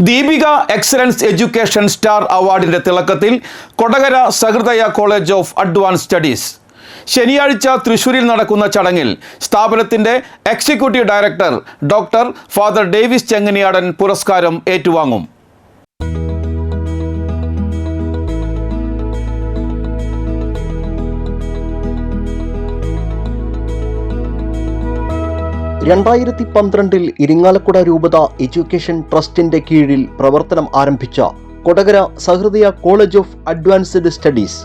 Deepika excellence education star അവാർഡിന്റെ തിളക്കത്തിൽ Kodakara Sahrudaya college of advance studies. ശനിയാഴ്ച തൃശ്ശൂരിൽ നടക്കുന്ന ചടങ്ങിൽ സ്ഥാപനത്തിന്റെ executive director doctor father Davis Chenganiyadan പുരസ്കാരം ഏറ്റുവാങ്ങും. ഇരിങ്ങാലക്കുട രൂപത എഡ്യൂക്കേഷൻ ട്രസ്റ്റിന്റെ കീഴിൽ പ്രവർത്തനം ആരംഭിച്ച Kodakara Sahrudaya college of advanced studies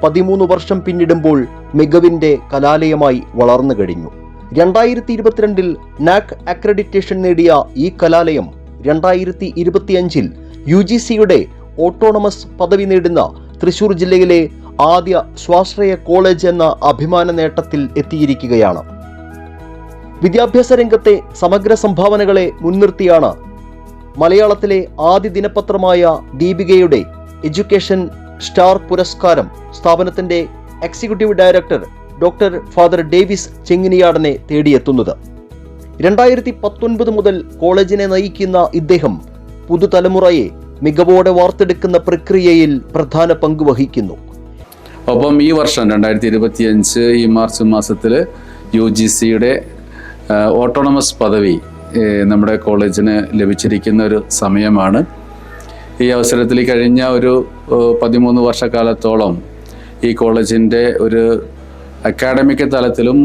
13 വർഷം പിന്നിടുമ്പോൾ മികവിന്റെ കലാലയമായി വളർന്നു കഴിഞ്ഞു. 2022 നാക് അക്രഡിറ്റേഷൻ നേടിയ ഈ കലാലയം 2025 UGCയുടെ ഓട്ടോണമസ് പദവി നേടുന്ന തൃശൂർ ജില്ലയിലെ ആദ്യ സ്വാശ്രയ കോളേജ് എന്ന അഭിമാന നേട്ടത്തിൽ എത്തിയിരിക്കുകയാണ്. വിദ്യാഭ്യാസ രംഗത്തെ സമഗ്ര സംഭാവനകളെ മുൻനിർത്തിയാണ് മലയാളത്തിലെ ആദ്യ ദിനപത്രമായ ദീപികയുടെ എഡ്യൂക്കേഷൻ സ്റ്റാർ പുരസ്കാരം സ്ഥാപനത്തിന്റെ executive director doctor father Davis ചെങ്ങിനിയാടനെ തേടിയെത്തുന്നത്. 2019 മുതൽ കോളേജിനെ നയിക്കുന്ന ഇദ്ദേഹം പുതുതലമുറയെ മികവോടെ വാർത്തെടുക്കുന്ന പ്രക്രിയയിൽ പ്രധാന പങ്ക് വഹിക്കുന്നു. ഒപ്പം ഈ വർഷം 2025 ഈ മാർച്ച് മാസത്തിൽ UGCയുടെ ഓട്ടോണമസ് പദവി നമ്മുടെ കോളേജിന് ലഭിച്ചിരിക്കുന്ന ഒരു സമയമാണ്. ഈ അവസരത്തിൽ കഴിഞ്ഞ ഒരു 13 വർഷക്കാലത്തോളം ഈ കോളേജിൻ്റെ ഒരു അക്കാഡമിക് തലത്തിലും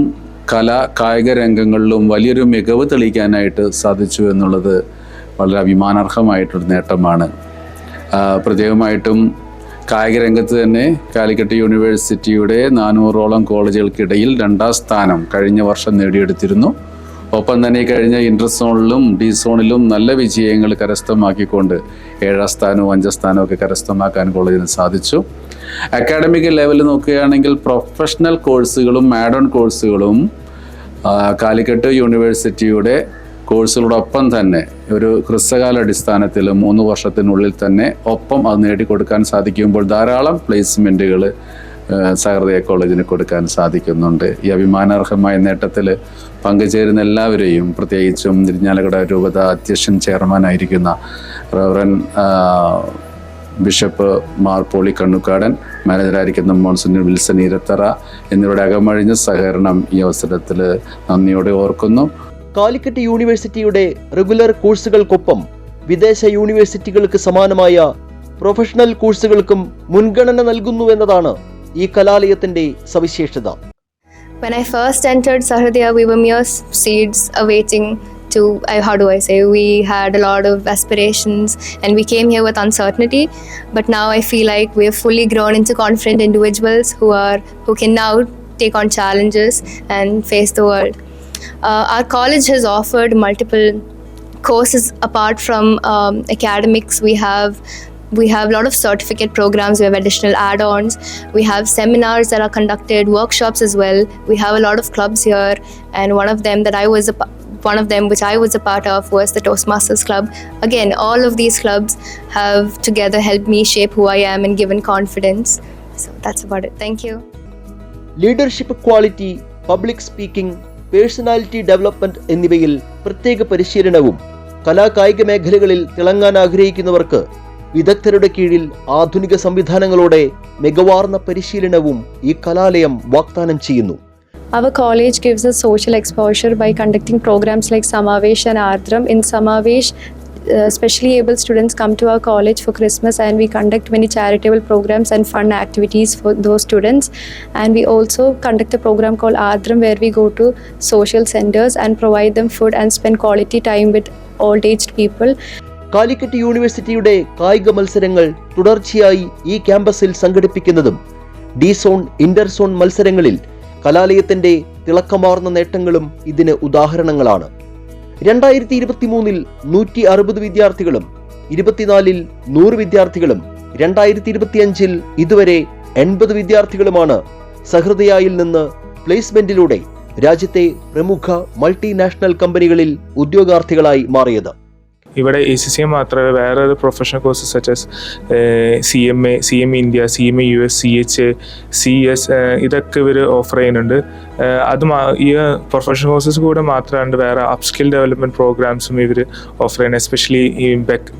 കായിക രംഗങ്ങളിലും വലിയൊരു മികവ് തെളിയിക്കാനായിട്ട് സാധിച്ചു എന്നുള്ളത് വളരെ അഭിമാനാർഹമായിട്ടൊരു നേട്ടമാണ്. പ്രത്യേകമായിട്ടും കായിക രംഗത്ത് തന്നെ കാലിക്കറ്റ് യൂണിവേഴ്സിറ്റിയുടെ 400ഓളം കോളേജുകൾക്കിടയിൽ 2ാം സ്ഥാനം കഴിഞ്ഞ വർഷം നേടിയെടുത്തിരുന്നു. ഒപ്പം തന്നെ കഴിഞ്ഞ ഇന്റർ സോണിലും ഡി സോണിലും നല്ല വിജയങ്ങൾ കരസ്ഥമാക്കിക്കൊണ്ട് 7ാം സ്ഥാനവും 5ാം സ്ഥാനവും ഒക്കെ കരസ്ഥമാക്കാൻ കോളേജിന് സാധിച്ചു. അക്കാഡമിക് ലെവലിൽ നോക്കുകയാണെങ്കിൽ പ്രൊഫഷണൽ കോഴ്സുകളും ആഡ് ഓൺ കോഴ്സുകളും കാലിക്കറ്റ് യൂണിവേഴ്സിറ്റിയുടെ കോഴ്സുകളോടൊപ്പം തന്നെ ഒരു ഹ്രസ്വകാല അടിസ്ഥാനത്തിൽ 3 വർഷത്തിനുള്ളിൽ തന്നെ ഒപ്പം അത് നേടിക്കൊടുക്കാൻ സാധിക്കുമ്പോൾ ധാരാളം പ്ലേസ്മെൻറ്റുകൾ സഹൃദയ കോളേജിന് കൊടുക്കാൻ സാധിക്കുന്നുണ്ട്. ഈ അഭിമാനാർഹമായ നേട്ടത്തിൽ പങ്കുചേരുന്ന എല്ലാവരെയും, പ്രത്യേകിച്ചും ഇരിങ്ങാലക്കുട രൂപത അധ്യക്ഷൻ ചെയർമാനായിരിക്കുന്ന റവറൻ ബിഷപ്പ് മാർ പോളി കണ്ണുക്കാടൻ, മാനേജറായിരിക്കുന്ന മോൺസിഞ്ഞർ വിൽസൺ ഇരത്തറ എന്നിവരുടെ അകമഴിഞ്ഞ സഹകരണം ഈ അവസരത്തിൽ നന്ദിയോടെ ഓർക്കുന്നു. കാലിക്കറ്റ് യൂണിവേഴ്സിറ്റിയുടെ റെഗുലർ കോഴ്സുകൾക്കൊപ്പം വിദേശ യൂണിവേഴ്സിറ്റികൾക്ക് സമാനമായ പ്രൊഫഷണൽ കോഴ്സുകൾക്കും മുൻഗണന നൽകുന്നുവെന്നതാണ് ഈ കലാലയത്തിന്റെ സവിശേഷത. When I first entered Sahridaya, we were mere seeds awaiting to, we had a lot of aspirations and we came here with uncertainty, but now I feel like we have fully grown into confident individuals who can now take on challenges and face the world. Our college has offered multiple courses apart from academics. We have a lot of certificate programs, we have additional add-ons, we have seminars that are conducted, workshops as well. We have a lot of clubs here, and one of them which I was a part of was the Toastmasters Club. Again, all of these clubs have together helped me shape who I am and given confidence. So that's about it. Thank you. Leadership quality, public speaking, personality development എന്നിവയിൽ പ്രത്യേക പരിശീലനവും കലാകായിക മേഖലകളിൽ തിളങ്ങാൻ ആഗ്രഹിക്കുന്നവർക്ക് വിദഗ്ധരുടെ കീഴിൽ ആധുനിക സംവിധാനങ്ങളോടെ മികവാർന്ന പരിശീലനവും ഈ കലാലയം വാഗ്ദാനം ചെയ്യുന്നു. Our college gives us social exposure by conducting programs like Samavesh and Ardram. In Samavesh, specially able students come to our college for Christmas and we conduct many charitable programs and fun activities for those students. And we also conduct a program called Ardram where we go to social centers and provide them food and spend quality time with old-aged people. Calicut യൂണിവേഴ്സിറ്റിയുടെ കായിക മത്സരങ്ങൾ തുടർച്ചയായി ഈ ക്യാമ്പസിൽ സംഘടിപ്പിക്കുന്നതും D zone, Inter zone മത്സരങ്ങളിൽ കലാലയത്തിന്റെ തിളക്കമാർന്ന നേട്ടങ്ങളും ഇതിന് ഉദാഹരണങ്ങളാണ്. 2023 160 വിദ്യാർത്ഥികളും 24 100 വിദ്യാർത്ഥികളും 2025 ഇതുവരെ 80 വിദ്യാർത്ഥികളുമാണ് സഹൃദയയിൽ നിന്ന് പ്ലേസ്മെന്റിലൂടെ രാജ്യത്തെ പ്രമുഖ മൾട്ടിനാഷണൽ കമ്പനികളിൽ ഉദ്യോഗാർത്ഥികളായി മാറിയത്. ഇവിടെ ACCM മാത്രമേ വേറെ professional courses such as CMA India, CMA US, CHA, CS ഇതൊക്കെ ഇവർ ഓഫർ ചെയ്യുന്നുണ്ട്. ഈ പ്രൊഫഷണൽ കോഴ്സസ് കൂടെ മാത്രമല്ല വേറെ അപ്സ്കിൽ ഡെവലപ്മെൻറ്റ് പ്രോഗ്രാംസും ഇവർ ഓഫർ ചെയ്യുന്നത്. എസ്പെഷ്യലി ഈ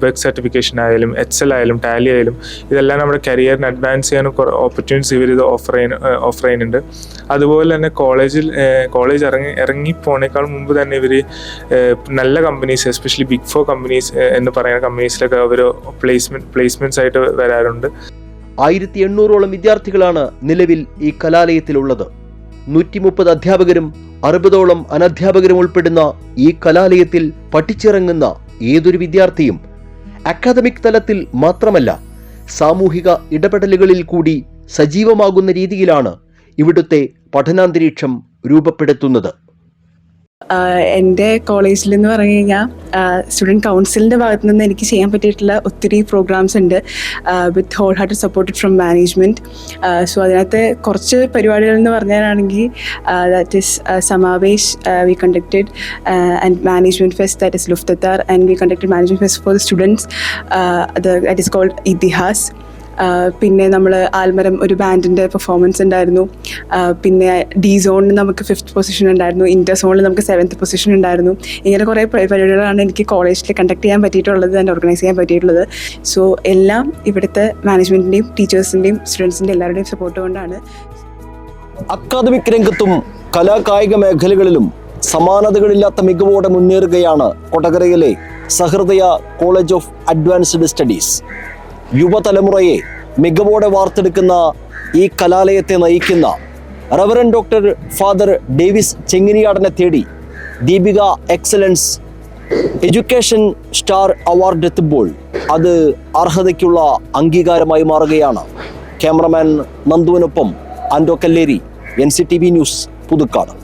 ബെക് സർട്ടിഫിക്കേഷൻ ആയാലും HL ആയാലും ടാലി ആയാലും ഇതെല്ലാം നമ്മുടെ കരിയറിന് അഡ്വാൻസ് ചെയ്യാനും കുറേ ഓപ്പർച്യൂണിറ്റീസ് ഇവർ ഇത് ഓഫർ ചെയ്യുന്നുണ്ട്. അതുപോലെ തന്നെ കോളേജ് ഇറങ്ങി പോണേക്കാൾ മുമ്പ് തന്നെ ഇവർ നല്ല കമ്പനീസ്, എസ്പെഷ്യലി Big 4 കമ്പനീസ് എന്ന് പറയുന്ന കമ്പനീസിലൊക്കെ അവർ പ്ലേസ്മെന്റ്സ് ആയിട്ട് വരാറുണ്ട്. 1800ഓളം വിദ്യാർത്ഥികളാണ് നിലവിൽ ഈ കലാലയത്തിലുള്ളത്. 130 അധ്യാപകരും 60ഓളം അനധ്യാപകരും ഉൾപ്പെടുന്ന ഈ കലാലയത്തിൽ പഠിച്ചിറങ്ങുന്ന ഏതൊരു വിദ്യാർത്ഥിയും അക്കാദമിക് തലത്തിൽ മാത്രമല്ല സാമൂഹിക ഇടപെടലുകളിൽ കൂടി സജീവമാകുന്ന രീതിയിലാണ് ഇവിടുത്തെ പഠനാന്തരീക്ഷം രൂപപ്പെടുത്തുന്നത്. എൻ്റെ കോളേജിൽ എന്ന് പറഞ്ഞു കഴിഞ്ഞാൽ സ്റ്റുഡൻറ്റ് കൗൺസിലിൻ്റെ ഭാഗത്തു നിന്ന് എനിക്ക് ചെയ്യാൻ പറ്റിയിട്ടുള്ള ഒത്തിരി പ്രോഗ്രാംസ് ഉണ്ട് with whole hearted supported from management. So അതിനകത്ത് കുറച്ച് പരിപാടികൾ എന്ന് പറഞ്ഞാലാണെങ്കിൽ that is Samavesh we conducted and management fest that is Luftathar and we conducted management fest for the students that is called Itihaas. പിന്നെ നമ്മൾ ആൽമരം ഒരു ബാൻഡിൻ്റെ പെർഫോമൻസ് ഉണ്ടായിരുന്നു. പിന്നെ D സോണിൽ നമുക്ക് 5th പൊസിഷൻ ഉണ്ടായിരുന്നു. ഇൻ്റർ സോണിൽ നമുക്ക് 7th പൊസിഷൻ ഉണ്ടായിരുന്നു. ഇങ്ങനെ കുറേ പരിപാടികളാണ് എനിക്ക് കോളേജിൽ കണ്ടക്ട് ചെയ്യാൻ പറ്റിയിട്ടുള്ളത് ആൻഡ് ഓർഗനൈസ് ചെയ്യാൻ പറ്റിയിട്ടുള്ളത്. സോ എല്ലാം ഇവിടുത്തെ മാനേജ്മെൻറ്റിൻ്റെയും ടീച്ചേഴ്സിൻ്റെയും സ്റ്റുഡൻസിൻ്റെ എല്ലാവരുടെയും സപ്പോർട്ട് കൊണ്ടാണ്. അക്കാദമിക് രംഗത്തും കലാകായിക മേഖലകളിലും സമാനതകളില്ലാത്ത മികവോടെ മുന്നേറുകയാണ് കൊടകരയിലെ സഹൃദയ കോളേജ് ഓഫ് അഡ്വാൻസ്ഡ് സ്റ്റഡീസ്. യുവതലമുറയെ മികവോടെ വാർത്തെടുക്കുന്ന ഈ കലാലയത്തെ നയിക്കുന്ന റവറൻഡ് ഡോക്ടർ ഫാദർ ഡേവിസ് ചെങ്ങിനിയാടനെ തേടി Deepika excellence education star award എത്തുമ്പോൾ അത് അർഹതയ്ക്കുള്ള അംഗീകാരമായി മാറുകയാണ്. ക്യാമറമാൻ നന്ദുവിനൊപ്പം ആൻഡോ കല്ലേരി, NCTV ന്യൂസ്, പുതുക്കാട്.